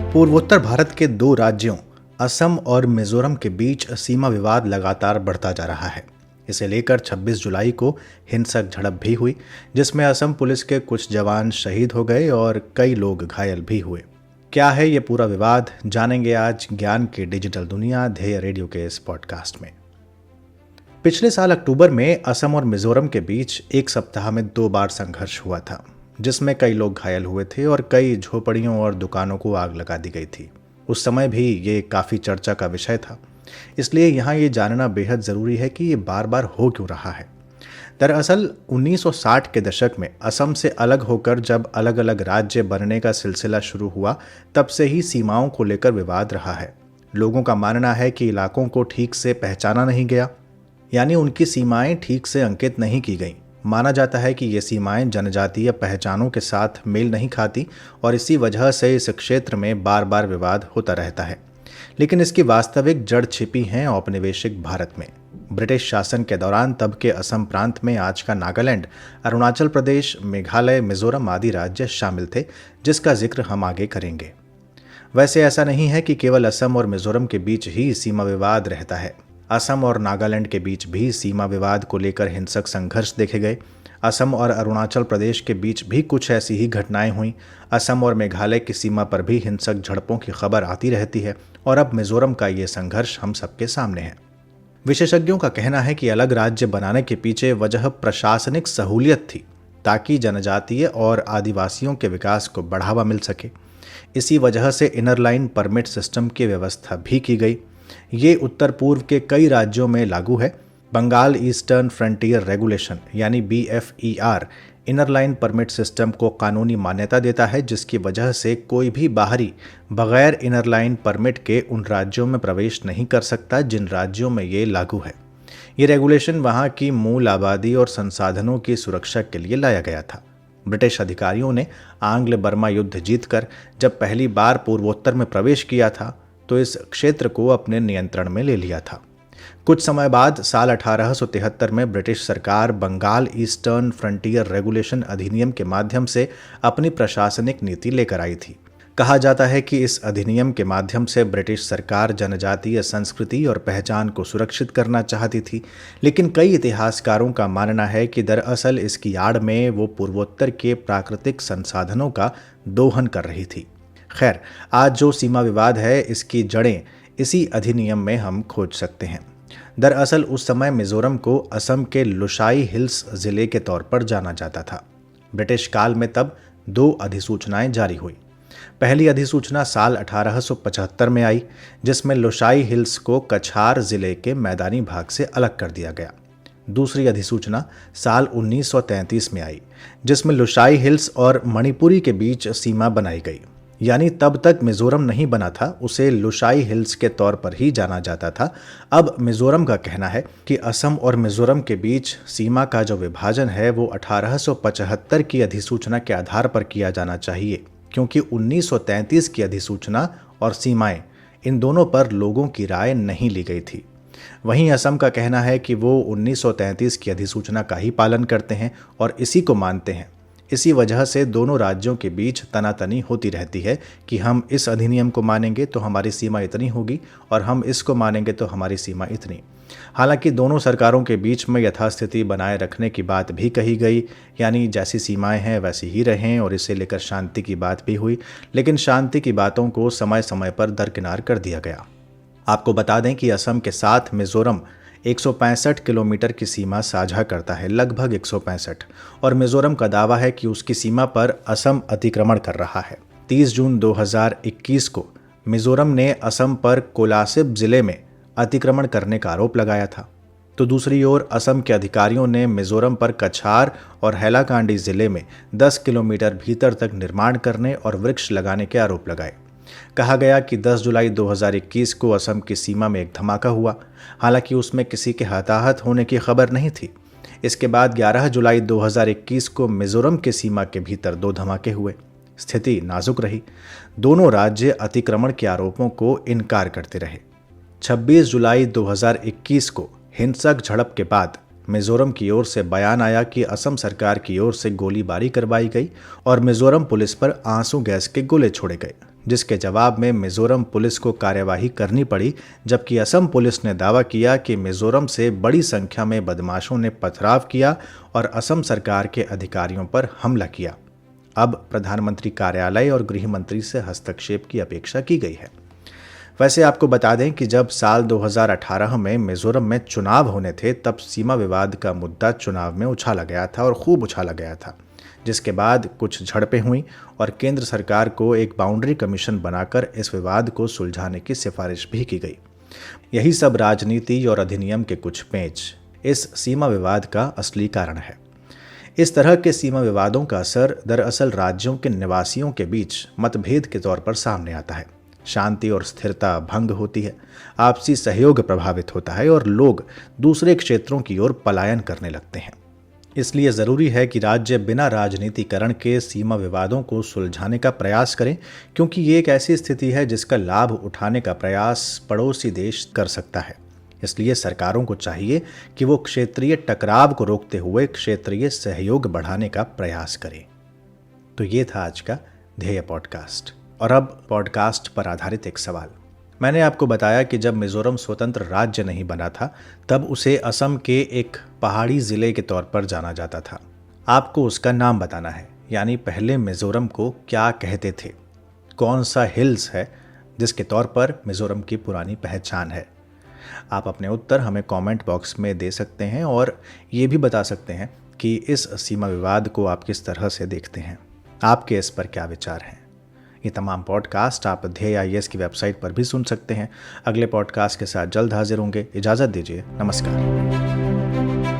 पूर्वोत्तर भारत के दो राज्यों असम और मिजोरम के बीच सीमा विवाद लगातार बढ़ता जा रहा है। इसे लेकर 26 जुलाई को हिंसक झड़प भी हुई, जिसमें असम पुलिस के कुछ जवान शहीद हो गए और कई लोग घायल भी हुए। क्या है ये पूरा विवाद, जानेंगे आज ज्ञान की डिजिटल दुनिया ध्येय रेडियो के इस पॉडकास्ट में। पिछले साल अक्टूबर में असम और मिजोरम के बीच एक सप्ताह में 2 बार संघर्ष हुआ था, जिसमें कई लोग घायल हुए थे और कई झोपड़ियों और दुकानों को आग लगा दी गई थी। उस समय भी ये काफ़ी चर्चा का विषय था, इसलिए यहाँ ये जानना बेहद ज़रूरी है कि ये बार बार हो क्यों रहा है। दरअसल 1960 के दशक में असम से अलग होकर जब अलग अलग राज्य बनने का सिलसिला शुरू हुआ, तब से ही सीमाओं को लेकर विवाद रहा है। लोगों का मानना है कि इलाकों को ठीक से पहचाना नहीं गया, यानी उनकी सीमाएं ठीक से अंकित नहीं की गईं। माना जाता है कि ये सीमाएं जनजातीय पहचानों के साथ मेल नहीं खाती और इसी वजह से इस क्षेत्र में बार बार विवाद होता रहता है। लेकिन इसकी वास्तविक जड़ छिपी है औपनिवेशिक भारत में। ब्रिटिश शासन के दौरान तब के असम प्रांत में आज का नागालैंड, अरुणाचल प्रदेश, मेघालय, मिजोरम आदि राज्य शामिल थे, जिसका जिक्र हम आगे करेंगे। वैसे ऐसा नहीं है कि केवल असम और मिजोरम के बीच ही सीमा विवाद रहता है। असम और नागालैंड के बीच भी सीमा विवाद को लेकर हिंसक संघर्ष देखे गए। असम और अरुणाचल प्रदेश के बीच भी कुछ ऐसी ही घटनाएं हुईं। असम और मेघालय की सीमा पर भी हिंसक झड़पों की खबर आती रहती है और अब मिजोरम का ये संघर्ष हम सबके सामने है। विशेषज्ञों का कहना है कि अलग राज्य बनाने के पीछे वजह प्रशासनिक सहूलियत थी, ताकि जनजातीय और आदिवासियों के विकास को बढ़ावा मिल सके। इसी वजह से इनर लाइन परमिट सिस्टम की व्यवस्था भी की गई। ये उत्तर पूर्व के कई राज्यों में लागू है। बंगाल ईस्टर्न फ्रंटियर रेगुलेशन यानी BFER inner line permit system को कानूनी मान्यता देता है, जिसकी वजह से कोई भी बाहरी बगैर इनर लाइन परमिट के उन राज्यों में प्रवेश नहीं कर सकता जिन राज्यों में ये लागू है। ये रेगुलेशन वहाँ की मूल आबादी और संसाधनों की सुरक्षा के लिए लाया गया था। ब्रिटिश अधिकारियों ने आंग्ल बर्मा युद्ध जीतकर जब पहली बार पूर्वोत्तर में प्रवेश किया था, तो इस क्षेत्र को अपने नियंत्रण में ले लिया था। कुछ समय बाद साल 1873 में ब्रिटिश सरकार बंगाल ईस्टर्न फ्रंटियर रेगुलेशन अधिनियम के माध्यम से अपनी प्रशासनिक नीति लेकर आई थी। कहा जाता है कि इस अधिनियम के माध्यम से ब्रिटिश सरकार जनजातीय संस्कृति और पहचान को सुरक्षित करना चाहती थी, लेकिन कई इतिहासकारों का मानना है कि दरअसल इसकी आड़ में वो पूर्वोत्तर के प्राकृतिक संसाधनों का दोहन कर रही थी। खैर, आज जो सीमा विवाद है, इसकी जड़ें इसी अधिनियम में हम खोज सकते हैं। दरअसल उस समय मिजोरम को असम के लुशाई हिल्स जिले के तौर पर जाना जाता था। ब्रिटिश काल में तब 2 अधिसूचनाएं जारी हुई। पहली अधिसूचना साल 1875 में आई, जिसमें लुशाई हिल्स को कछार जिले के मैदानी भाग से अलग कर दिया गया। दूसरी अधिसूचना साल 1933 में आई, जिसमें लुशाई हिल्स और मणिपुरी के बीच सीमा बनाई गई। यानी तब तक मिजोरम नहीं बना था, उसे लुशाई हिल्स के तौर पर ही जाना जाता था। अब मिजोरम का कहना है कि असम और मिजोरम के बीच सीमा का जो विभाजन है वो 1875 की अधिसूचना के आधार पर किया जाना चाहिए, क्योंकि 1933 की अधिसूचना और सीमाएं, इन दोनों पर लोगों की राय नहीं ली गई थी। वहीं असम का कहना है कि वो 1933 की अधिसूचना का ही पालन करते हैं और इसी को मानते हैं। इसी वजह से दोनों राज्यों के बीच तनातनी होती रहती है कि हम इस अधिनियम को मानेंगे तो हमारी सीमा इतनी होगी और हम इसको मानेंगे तो हमारी सीमा इतनी। हालांकि दोनों सरकारों के बीच में यथास्थिति बनाए रखने की बात भी कही गई, यानी जैसी सीमाएं हैं वैसी ही रहें, और इसे लेकर शांति की बात भी हुई। लेकिन शांति की बातों को समय समय पर दरकिनार कर दिया गया। आपको बता दें कि असम के साथ मिजोरम 165 किलोमीटर की सीमा साझा करता है, लगभग 165, और मिजोरम का दावा है कि उसकी सीमा पर असम अतिक्रमण कर रहा है। 30 जून 2021 को मिजोरम ने असम पर कोलासिब जिले में अतिक्रमण करने का आरोप लगाया था। तो दूसरी ओर असम के अधिकारियों ने मिजोरम पर कछार और हैलाकांडी जिले में 10 किलोमीटर भीतर तक निर्माण करने और वृक्ष लगाने के आरोप लगाए। कहा गया कि 10 जुलाई 2021 को असम की सीमा में एक धमाका हुआ। हालांकि उसमें किसी के हताहत होने की खबर नहीं थी। इसके बाद 11 जुलाई 2021 को मिजोरम के सीमा के भीतर 2 धमाके हुए। स्थिति नाजुक रही। दोनों राज्य अतिक्रमण के आरोपों को इनकार करते रहे। 26 जुलाई 2021 को हिंसक झड़प के बाद मिजोरम की ओर से बयान आया कि असम सरकार की ओर से गोलीबारी करवाई गई और मिजोरम पुलिस पर आंसू गैस के गोले छोड़े गए, जिसके जवाब में मिजोरम पुलिस को कार्यवाही करनी पड़ी, जबकि असम पुलिस ने दावा किया कि मिजोरम से बड़ी संख्या में बदमाशों ने पथराव किया और असम सरकार के अधिकारियों पर हमला किया। अब प्रधानमंत्री कार्यालय और गृह मंत्री से हस्तक्षेप की अपेक्षा की गई है। वैसे आपको बता दें कि जब साल 2018 में मिजोरम में चुनाव होने थे, तब सीमा विवाद का मुद्दा चुनाव में उछाला गया था और खूब उछाला गया था, जिसके बाद कुछ झड़पें हुई और केंद्र सरकार को एक बाउंड्री कमीशन बनाकर इस विवाद को सुलझाने की सिफारिश भी की गई। यही सब राजनीति और अधिनियम के कुछ पेंच इस सीमा विवाद का असली कारण है। इस तरह के सीमा विवादों का असर दरअसल राज्यों के निवासियों के बीच मतभेद के तौर पर सामने आता है। शांति और स्थिरता भंग होती है, आपसी सहयोग प्रभावित होता है और लोग दूसरे क्षेत्रों की ओर पलायन करने लगते हैं। इसलिए ज़रूरी है कि राज्य बिना राजनीतिकरण के सीमा विवादों को सुलझाने का प्रयास करें, क्योंकि ये एक ऐसी स्थिति है जिसका लाभ उठाने का प्रयास पड़ोसी देश कर सकता है। इसलिए सरकारों को चाहिए कि वो क्षेत्रीय टकराव को रोकते हुए क्षेत्रीय सहयोग बढ़ाने का प्रयास करें। तो ये था आज का ध्येय पॉडकास्ट। और अब पॉडकास्ट पर आधारित एक सवाल। मैंने आपको बताया कि जब मिजोरम स्वतंत्र राज्य नहीं बना था, तब उसे असम के एक पहाड़ी ज़िले के तौर पर जाना जाता था। आपको उसका नाम बताना है, यानी पहले मिजोरम को क्या कहते थे, कौन सा हिल्स है जिसके तौर पर मिजोरम की पुरानी पहचान है। आप अपने उत्तर हमें कमेंट बॉक्स में दे सकते हैं और ये भी बता सकते हैं कि इस सीमा विवाद को आप किस तरह से देखते हैं, आपके इस पर क्या विचार हैं। ये तमाम पॉडकास्ट आप ध्येय IAS की वेबसाइट पर भी सुन सकते हैं। अगले पॉडकास्ट के साथ जल्द हाजिर होंगे। इजाज़त दीजिए। नमस्कार।